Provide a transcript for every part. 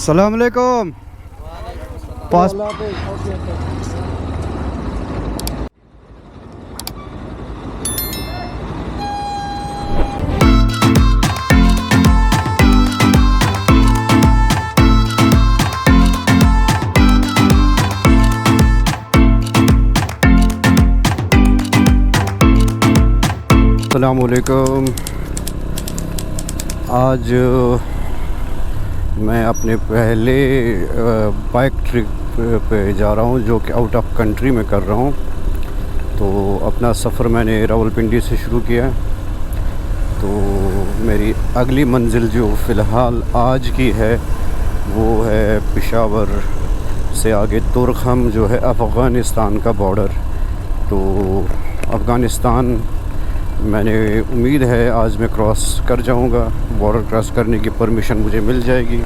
सलाम अलैकुम। पास सलाम अलैकुम। आज मैं अपने पहले बाइक ट्रिप पे जा रहा हूँ जो कि आउट ऑफ कंट्री में कर रहा हूँ। तो अपना सफ़र मैंने रावलपिंडी से शुरू किया। तो मेरी अगली मंजिल जो फ़िलहाल आज की है वो है पेशावर से आगे तुरखम जो है अफ़गानिस्तान का बॉर्डर। तो अफ़गानिस्तान मैंने उम्मीद है आज मैं क्रॉस कर जाऊंगा। बॉर्डर क्रॉस करने की परमिशन मुझे मिल जाएगी।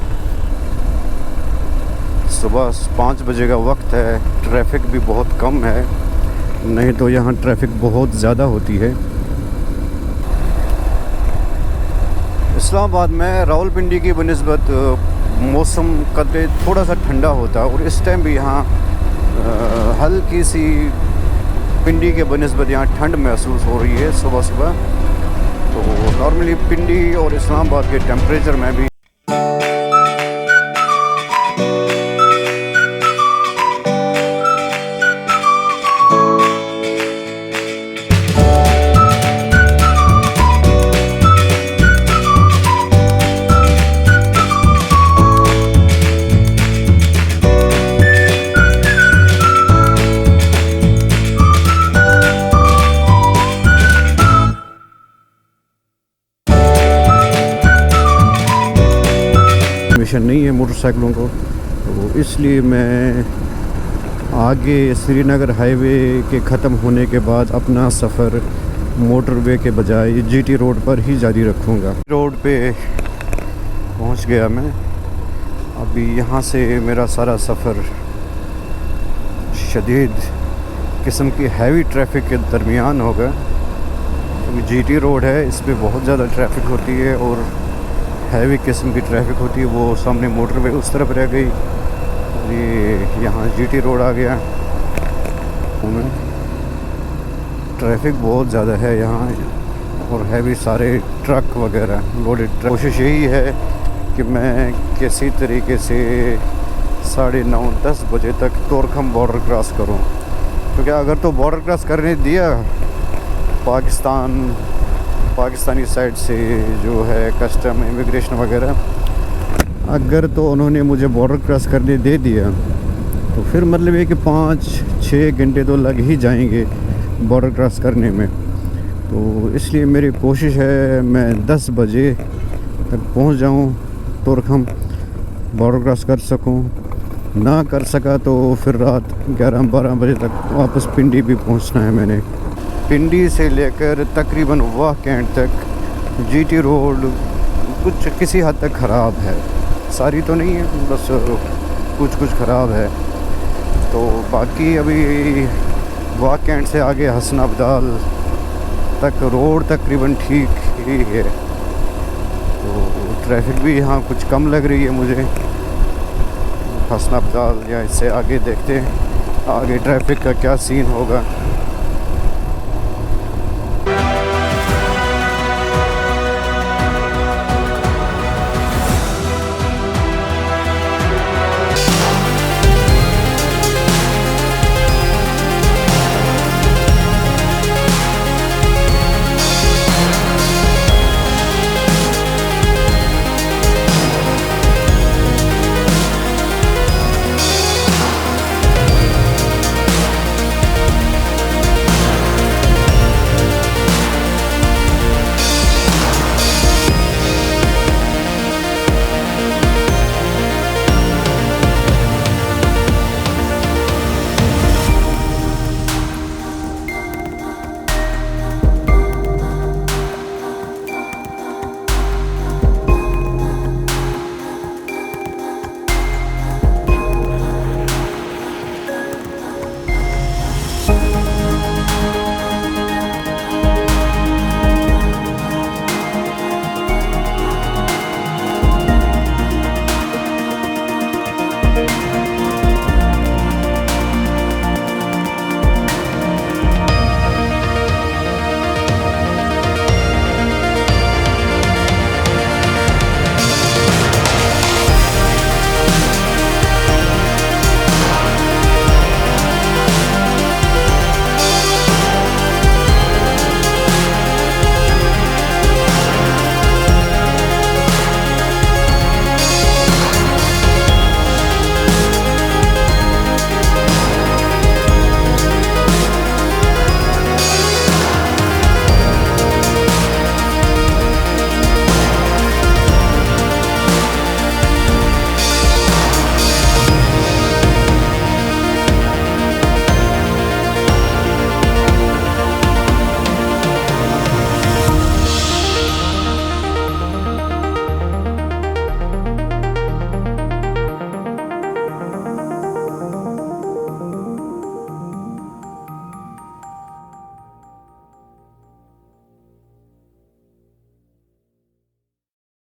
सुबह 5 बजे का वक्त है। ट्रैफिक भी बहुत कम है, नहीं तो यहाँ ट्रैफिक बहुत ज़्यादा होती है। इस्लामाबाद में रावलपिंडी की बनिस्बत मौसम कदरे थोड़ा सा ठंडा होता है और इस टाइम भी यहाँ हल्की सी पिंडी के बनिस्बत यहाँ ठंड महसूस हो रही है सुबह सुबह। तो नॉर्मली पिंडी और इस्लामाबाद के टेम्परेचर में भी परमिशन नहीं है मोटरसाइकिलों को। तो इसलिए मैं आगे श्रीनगर हाईवे के ख़त्म होने के बाद अपना सफ़र मोटरवे के बजाय जीटी रोड पर ही जारी रखूँगा। रोड पे पहुँच गया मैं। अभी यहाँ से मेरा सारा सफ़र शदीद किस्म की हैवी ट्रैफिक के दरमियान होगा। क्योंकि जीटी रोड है, इस पर बहुत ज़्यादा ट्रैफिक होती है और हैवी किस्म की ट्रैफिक होती है। वो सामने मोटरवे उस तरफ रह गई, ये यहाँ जीटी रोड आ गया। ट्रैफिक बहुत ज़्यादा है यहाँ और हैवी सारे ट्रक वगैरह लोडेड ट्रक। कोशिश यही है कि मैं किसी तरीके से 9:30-10 बजे तक तोरखम बॉर्डर क्रॉस करूँ। क्योंकि अगर तो बॉर्डर क्रॉस करने दिया पाकिस्तानी साइड से जो है कस्टम इमिग्रेशन वगैरह, अगर तो उन्होंने मुझे बॉर्डर क्रॉस करने दे दिया तो फिर मतलब ये कि 5-6 घंटे तो लग ही जाएंगे बॉर्डर क्रॉस करने में। तो इसलिए मेरी कोशिश है मैं 10 बजे तक पहुंच जाऊं, तुरखम बॉर्डर क्रॉस कर सकूं। ना कर सका तो फिर रात 11-12 बजे तक वापस पिंडी भी पहुंचना है मैंने। पिंडी से लेकर तकरीबन वाह कैंट तक जीटी रोड कुछ किसी हद तक ख़राब है, सारी तो नहीं है, बस कुछ ख़राब है। तो बाकी अभी वाह कैंट से आगे हसन अब्दाल तक रोड तकरीबन ठीक ही है। तो ट्रैफिक भी यहाँ कुछ कम लग रही है मुझे। हसन अब्दाल या इससे आगे देखते हैं आगे ट्रैफिक का क्या सीन होगा।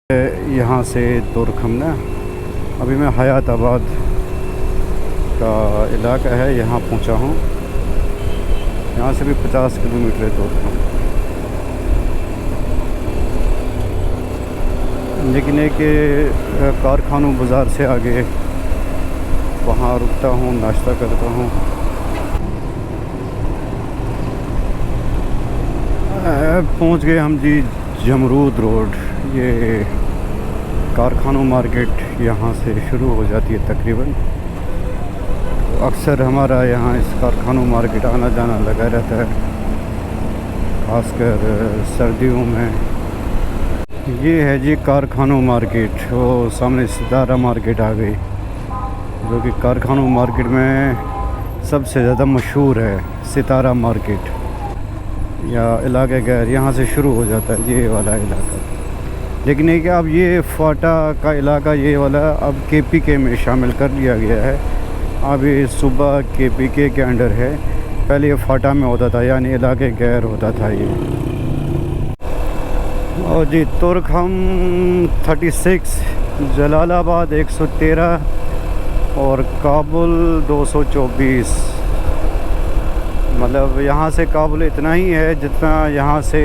यहाँ से तुरखम ना, अभी मैं हयाताबाद का इलाका है यहाँ पहुँचा हूँ। यहाँ से भी 50 किलोमीटर है तुरखम। लेकिन एक कारखानों बाज़ार से आगे वहाँ रुकता हूँ, नाश्ता करता हूँ। पहुँच गए हम जी जमरूद रोड। ये कारखानों मार्केट यहाँ से शुरू हो जाती है तकरीबन। अक्सर हमारा यहाँ इस कारखानों मार्केट आना जाना लगा रहता है, ख़ासकर सर्दियों में। ये है जी कारखानों मार्केट। वो सामने सितारा मार्केट आ गई, जो कि कारखानों मार्केट में सबसे ज़्यादा मशहूर है। सितारा मार्केट या इलाके गैर यहाँ से शुरू हो जाता है ये वाला इलाका। लेकिन ये कि अब ये फाटा का इलाका ये वाला अब KPK में शामिल कर लिया गया है। अब ये सुबह KPK के अंडर है। पहले ये फाटा में होता था, यानी इलाके गैर होता था ये। और जी तुरखम 36, जलालाबाद 113 और काबुल 224। मतलब यहाँ से काबुल इतना ही है जितना यहाँ से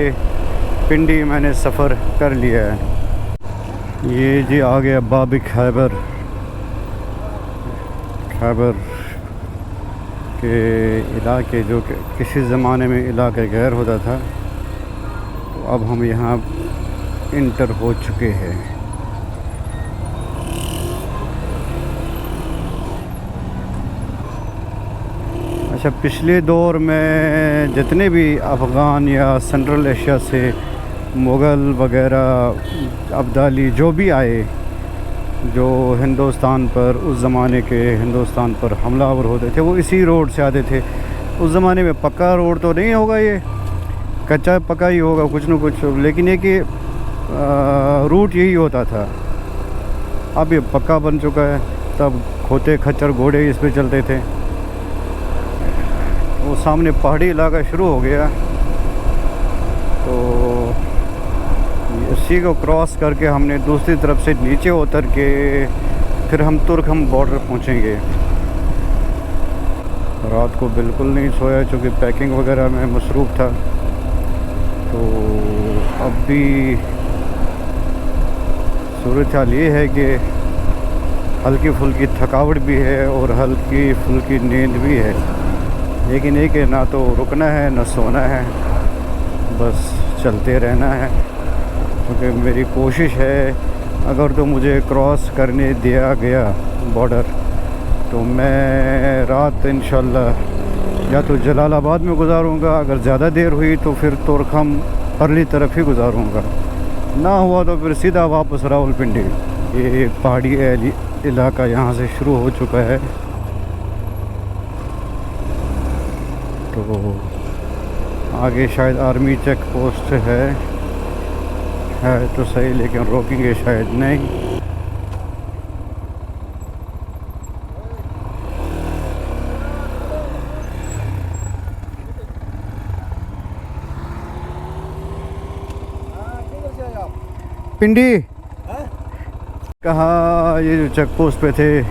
पिंडी मैंने सफ़र कर लिया है। ये जी आ गया बाबी खैबर। खैबर के इलाके जो कि किसी ज़माने में इलाके गैर होता था, तो अब हम यहाँ इंटर हो चुके हैं। अच्छा, पिछले दौर में जितने भी अफ़गान या सेंट्रल एशिया से मुग़ल वग़ैरह अब्दाली जो भी आए, जो हिंदुस्तान पर उस ज़माने के हिंदुस्तान पर हमलावर होते थे, वो इसी रोड से आते थे। उस ज़माने में पक्का रोड तो नहीं होगा, ये कच्चा पक्का ही होगा कुछ न कुछ, लेकिन ये कि रूट यही होता था। अब ये पक्का बन चुका है। तब खोते खच्चर घोड़े इस पे चलते थे। वो सामने पहाड़ी इलाका शुरू हो गया, तो इसी को क्रॉस करके हमने दूसरी तरफ से नीचे उतर के फिर हम तुरखम बॉर्डर पहुंचेंगे। रात को बिल्कुल नहीं सोया क्योंकि पैकिंग वगैरह में मसरूफ़ था। तो अब भी सूरत हाल ये है कि हल्की फुल्की थकावट भी है और हल्की फुल्की नींद भी है। लेकिन एक है, ना तो रुकना है ना सोना है, बस चलते रहना है। क्योंकि मेरी कोशिश है, अगर तो मुझे क्रॉस करने दिया गया बॉर्डर, तो मैं रात इंशाल्लाह या तो जलालाबाद में गुजारूंगा, अगर ज़्यादा देर हुई तो फिर तुरखम परली तरफ ही गुजारूंगा, ना हुआ तो फिर सीधा वापस रावलपिंडी। ये पहाड़ी इलाका यहाँ से शुरू हो चुका है। तो आगे शायद आर्मी चेक पोस्ट है तो सही, लेकिन रोकेंगे शायद नहीं। पिंडी कहा, ये जो चेक पोस्ट पे थे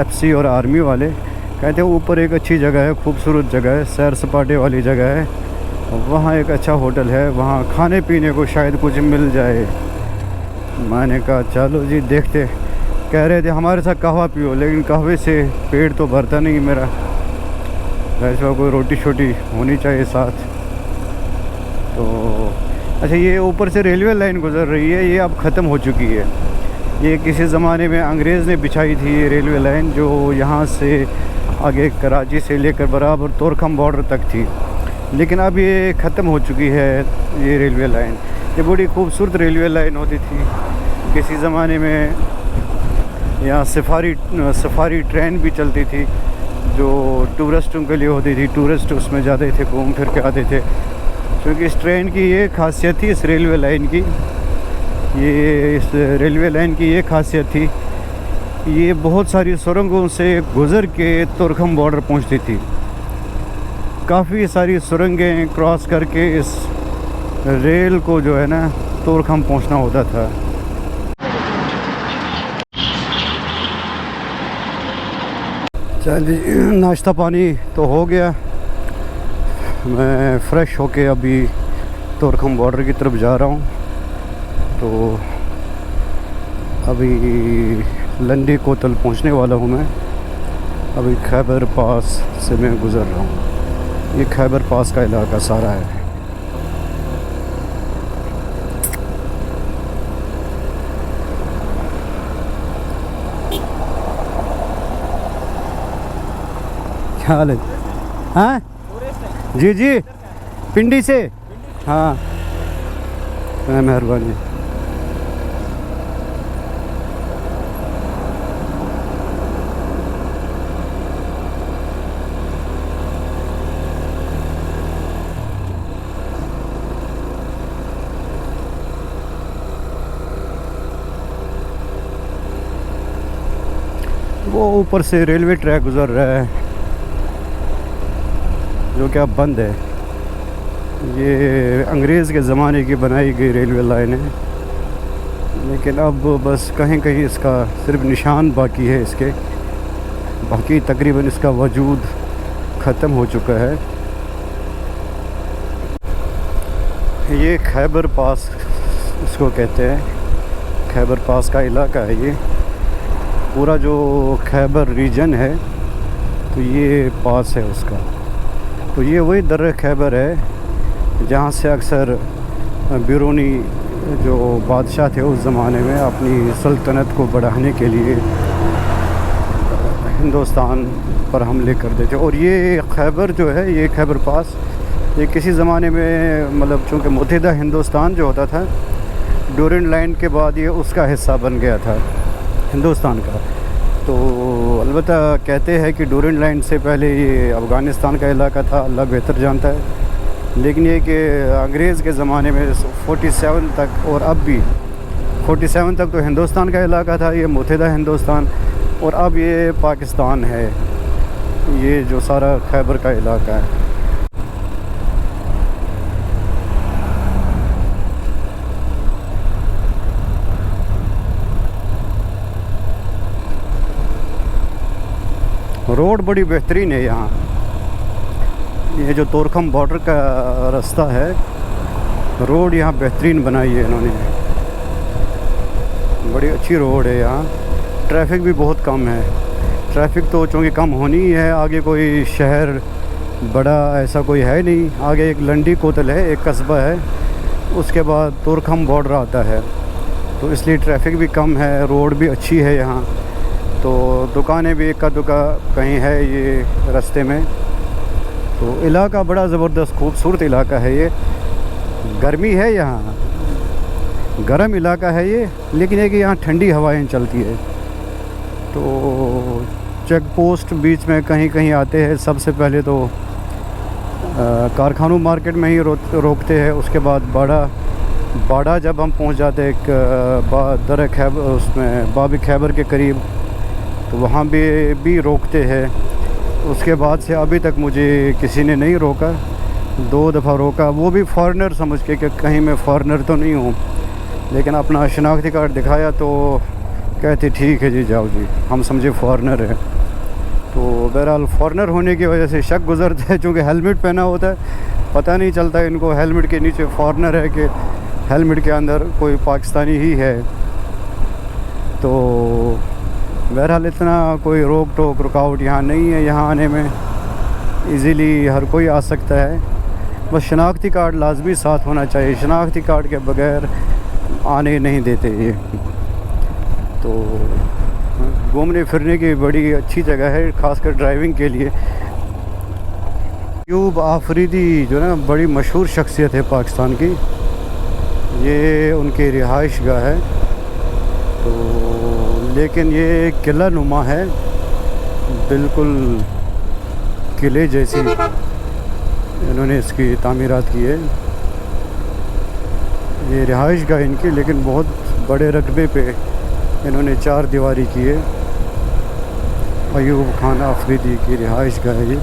FC और आर्मी वाले, कहते हैं ऊपर एक अच्छी जगह है, खूबसूरत जगह है, सैर सपाटे वाली जगह है, वहाँ एक अच्छा होटल है, वहाँ खाने पीने को शायद कुछ मिल जाए। मैंने कहा चलो जी देखते। कह रहे थे हमारे साथ कहवा पियो, लेकिन कहवे से पेट तो भरता नहीं मेरा, ऐसा कोई रोटी शोटी होनी चाहिए साथ। तो अच्छा, ये ऊपर से रेलवे लाइन गुजर रही है, ये अब ख़त्म हो चुकी है। ये किसी ज़माने में अंग्रेज़ ने बिछाई थी ये रेलवे लाइन, जो यहाँ से आगे कराची से लेकर बराबर तुरखम बॉर्डर तक थी, लेकिन अब ये ख़त्म हो चुकी है ये रेलवे लाइन। ये बड़ी खूबसूरत रेलवे लाइन होती थी किसी ज़माने में। यहाँ सफारी ट्रेन भी चलती थी, जो टूरिस्टों के लिए होती थी। टूरिस्ट उसमें जाते थे, घूम फिर के आते थे। क्योंकि इस ट्रेन की ये खासियत थी, इस रेलवे लाइन की, इस रेलवे लाइन की ये खासियत थी, ये बहुत सारी सुरंगों से गुज़र के तुरखम बॉर्डर पहुंचती थी। काफ़ी सारी सुरंगें क्रॉस करके इस रेल को जो है ना तुरखम पहुंचना होता था। चलिए नाश्ता पानी तो हो गया। मैं फ़्रेश होके अभी तोरखम बॉर्डर की तरफ जा रहा हूँ। तो अभी लंडी कोतल पहुँचने वाला हूँ मैं। अभी खैबर पास से मैं गुज़र रहा हूँ। ये खैबर पास का इलाका सारा है। क्या हाल है? हाँ जी जी, पिंडी से। हाँ मेहरबानी। वो ऊपर से रेलवे ट्रैक गुज़र रहा है जो कि अब बंद है। ये अंग्रेज़ के ज़माने की बनाई गई रेलवे लाइन है, लेकिन अब बस कहीं कहीं इसका सिर्फ निशान बाकी है इसके, बाकी तकरीबन इसका वजूद ख़त्म हो चुका है। ये खैबर पास इसको कहते हैं, खैबर पास का इलाका है ये। पूरा जो खैबर रीजन है तो ये पास है उसका। तो ये वही दर्रे खैबर है जहाँ से अक्सर बिरूनी जो बादशाह थे उस ज़माने में अपनी सल्तनत को बढ़ाने के लिए हिंदुस्तान पर हमले करते थे। और ये खैबर जो है, ये खैबर पास, ये किसी ज़माने में मतलब चूँकि मुत्तहिदा हिंदुस्तान जो होता था, डोरिन लाइन के बाद ये उसका हिस्सा बन गया था हिंदुस्तान का। तो अलबत्ता कहते हैं कि डोरिन लाइन से पहले ये अफ़गानिस्तान का इलाका था, अल्लाह बेहतर जानता है। लेकिन ये कि अंग्रेज़ के ज़माने में 47 तक, और अब भी 47 तक तो हिंदुस्तान का इलाका था, ये मुत्तहिदा हिंदुस्तान, और अब ये पाकिस्तान है, ये जो सारा खैबर का इलाका है। रोड बड़ी बेहतरीन है यहाँ। ये जो तोरखम बॉर्डर का रास्ता है, रोड यहाँ बेहतरीन बनाई है इन्होंने, बड़ी अच्छी रोड है यहाँ। ट्रैफिक भी बहुत कम है। ट्रैफिक तो चूँकि कम होनी ही है, आगे कोई शहर बड़ा ऐसा कोई है नहीं। आगे एक लंडी कोतल है, एक कस्बा है, उसके बाद तोरखम बॉर्डर आता है, तो इसलिए ट्रैफिक भी कम है, रोड भी अच्छी है यहाँ। तो दुकानें भी इक्का दुक्का कहीं है ये रास्ते में। तो इलाका बड़ा ज़बरदस्त खूबसूरत इलाका है ये। गर्मी है यहाँ, गर्म इलाका है ये, लेकिन है कि यहाँ ठंडी हवाएं चलती है। तो चेक पोस्ट बीच में कहीं कहीं आते हैं। सबसे पहले तो कारखानों मार्केट में ही रोकते हैं। उसके बाद बाड़ा जब हम पहुँच जाते हैं दर खैबर, उसमें बाबी खैबर के करीब, तो वहाँ भी रोकते हैं। उसके बाद से अभी तक मुझे किसी ने नहीं रोका। 2 दफ़ा रोका, वो भी फॉरेनर समझ के कि कहीं मैं फ़ॉरेनर तो नहीं हूँ, लेकिन अपना शनाख्ती कार्ड दिखाया तो कहते ठीक है जी, जाओ जी, हम समझे फ़ॉरेनर है। तो बहरहाल फ़ॉरेनर होने की वजह से शक गुज़रता है, चूँकि हेलमेट पहना होता है, पता नहीं चलता इनको हेलमेट के नीचे फ़ॉरेनर है कि हेलमेट के अंदर कोई पाकिस्तानी ही है। तो बहरहाल इतना कोई रोक टोक रुकावट यहाँ नहीं है। यहाँ आने में इजीली हर कोई आ सकता है, बस शनाख्ती कार्ड लाजमी साथ होना चाहिए। शनाख्ती कार्ड के बगैर आने नहीं देते ये। तो घूमने फिरने की बड़ी अच्छी जगह है, ख़ासकर ड्राइविंग के लिए। अयूब आफरीदी जो है ना, बड़ी मशहूर शख्सियत है पाकिस्तान की, ये उनकी रिहाइश गाह है। तो लेकिन ये किला नुमा है, बिल्कुल किले जैसी इन्होंने इसकी तामीरात की है। ये रिहाइश गाह इनकी, लेकिन बहुत बड़े रकबे पे इन्होंने 4 दीवारी की है। अयूब खान आफरीदी की रिहाइश गाह है ये।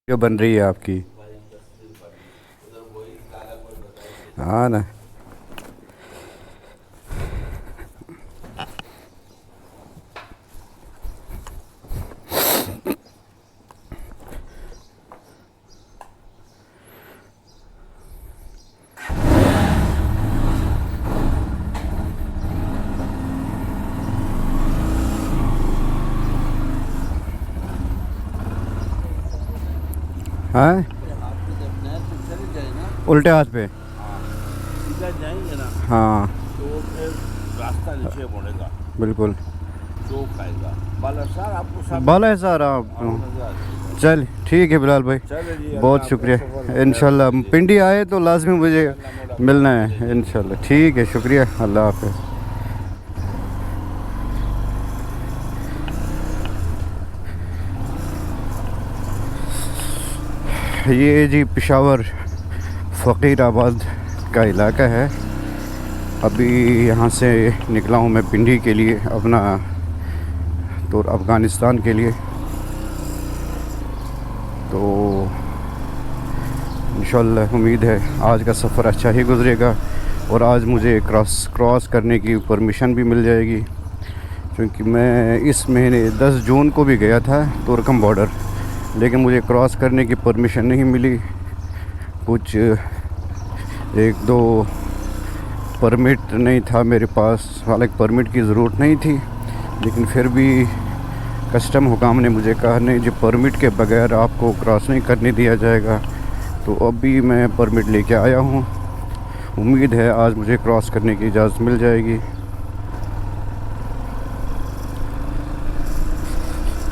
क्या बन रही है आपकी? हाँ ना। हाँ, उल्टे हाथ पे। सीधा जाएंगे ना हाँ तो फिर रास्ता नीचे मुड़ेगा, बिल्कुल। चौक आएगा, बालासार आपको सामने बाला है सारा। नजर आ जाएगा। चल ठीक है बिलाल भाई, चलो जी, बहुत अल्लाह शुक्रिया। आपका सफर इंशाल्लाह खैर पिंडी आए तो लाजमी मुझे कीजिए। मिलना है इंशाल्लाह। ठीक है, शुक्रिया, अल्लाह हाफ़िज़। ये जी पेशावर फ़कीराबाद का इलाका है। अभी यहाँ से निकला हूँ मैं पिंडी के लिए, अपना तो अफ़गानिस्तान के लिए। तो इंशाल्लाह उम्मीद है आज का सफ़र अच्छा ही गुज़रेगा और आज मुझे क्रॉस करने की परमिशन भी मिल जाएगी, क्योंकि मैं इस महीने 10 जून को भी गया था तुर्कम बॉर्डर, लेकिन मुझे क्रॉस करने की परमिशन नहीं मिली। कुछ 1-2 परमिट नहीं था मेरे पास, हालांकि परमिट की ज़रूरत नहीं थी, लेकिन फिर भी कस्टम हुकाम ने मुझे कहा नहीं जी, परमिट के बगैर आपको क्रॉस नहीं करने दिया जाएगा। तो अभी मैं परमिट लेके आया हूँ, उम्मीद है आज मुझे क्रॉस करने की इजाज़त मिल जाएगी।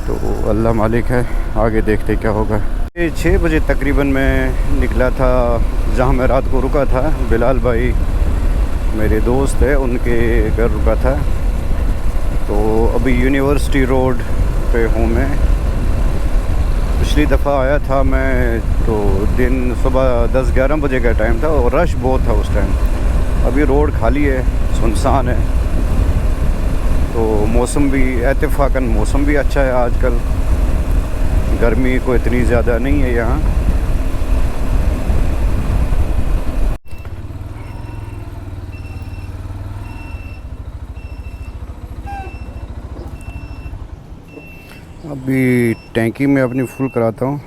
तो अल्लाह मालिक है, आगे देखते क्या होगा। 6 बजे तकरीबन मैं निकला था, जहाँ मैं रात को रुका था। बिलाल भाई मेरे दोस्त है, उनके घर रुका था। तो अभी यूनिवर्सिटी रोड पे हूँ मैं। पिछली दफ़ा आया था मैं तो दिन सुबह 10-11 बजे का टाइम था और रश बहुत था उस टाइम। अभी रोड खाली है, सुनसान है। तो मौसम भी इत्तेफाकन मौसम भी अच्छा है आजकल, गर्मी को इतनी ज़्यादा नहीं है यहाँ। अभी टैंकी में अपनी फुल कराता हूँ।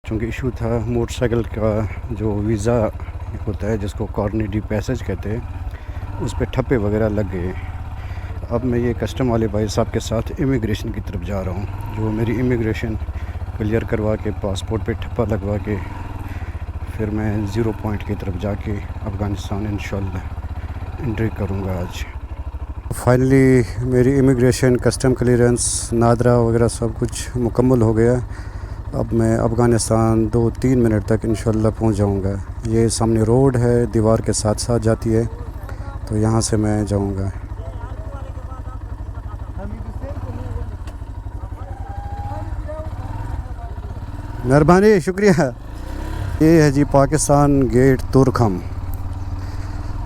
चूँकि इशू था मोटरसाइकिल का, जो वीज़ा होता है जिसको कॉर्निटी पैसेज कहते हैं, उस पर ठप्पे वगैरह लग गए। अब मैं ये कस्टम वाले भाई साहब के साथ इमिग्रेशन की तरफ जा रहा हूँ, जो मेरी इमिग्रेशन क्लियर करवा के पासपोर्ट पे ठप्पा लगवा के फिर मैं 0 पॉइंट की तरफ जाके अफ़गानिस्तान इंशाल्लाह एंट्री करूँगा आज। फाइनली मेरी इमिग्रेशन, कस्टम क्लियरेंस, नादरा वगैरह सब कुछ मुकम्मल हो गया। अब मैं अफ़गानिस्तान 2-3 मिनट तक इंशाल्लाह पहुंच जाऊंगा। ये सामने रोड है, दीवार के साथ साथ जाती है, तो यहाँ से मैं जाऊंगा। मेहरबानी, शुक्रिया। ये है जी पाकिस्तान गेट तुरखम।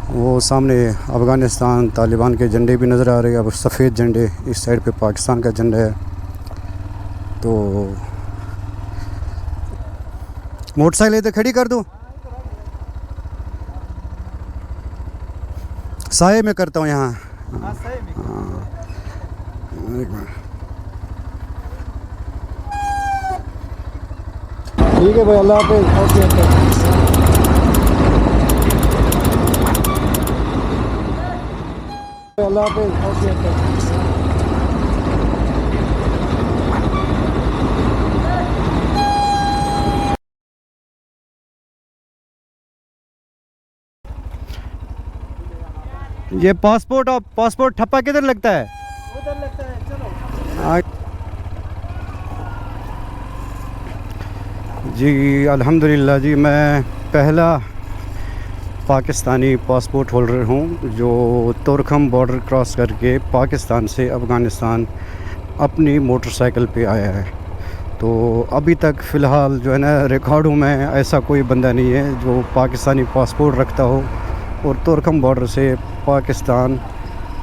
वो सामने अफ़गानिस्तान तालिबान के झंडे भी नज़र आ रहे हैं। अब सफ़ेद झंडे, इस साइड पे पाकिस्तान का झंडा है। तो मोटरसाइकिल इधर खड़ी कर दूँ? साए में करता हूँ यहाँ। ठीक है भाई, अल्लाह हाफ़िज़। ओके अल्लाह हाफ़िज़। ओके। ये पासपोर्ट ठप्पा किधर लगता है? उधर लगता है, चलो। जी अल्हम्दुलिल्लाह जी, मैं पहला पाकिस्तानी पासपोर्ट होल्डर हूँ जो तुरखम बॉर्डर क्रॉस करके पाकिस्तान से अफ़गानिस्तान अपनी मोटरसाइकिल पे आया है। तो अभी तक फ़िलहाल जो है ना, रिकॉर्डों में ऐसा कोई बंदा नहीं है जो पाकिस्तानी पासपोर्ट रखता हो और तुरखम बॉर्डर से पाकिस्तान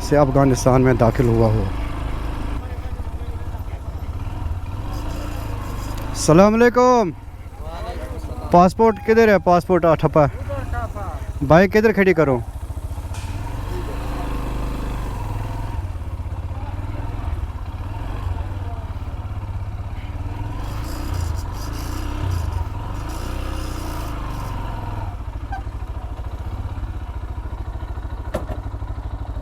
से अफ़गानिस्तान में दाखिल हुआ हो। अस्सलाम वालेकुम। पासपोर्ट किधर है? पासपोर्ट ठप्पा। बाइक किधर खड़ी करूँ?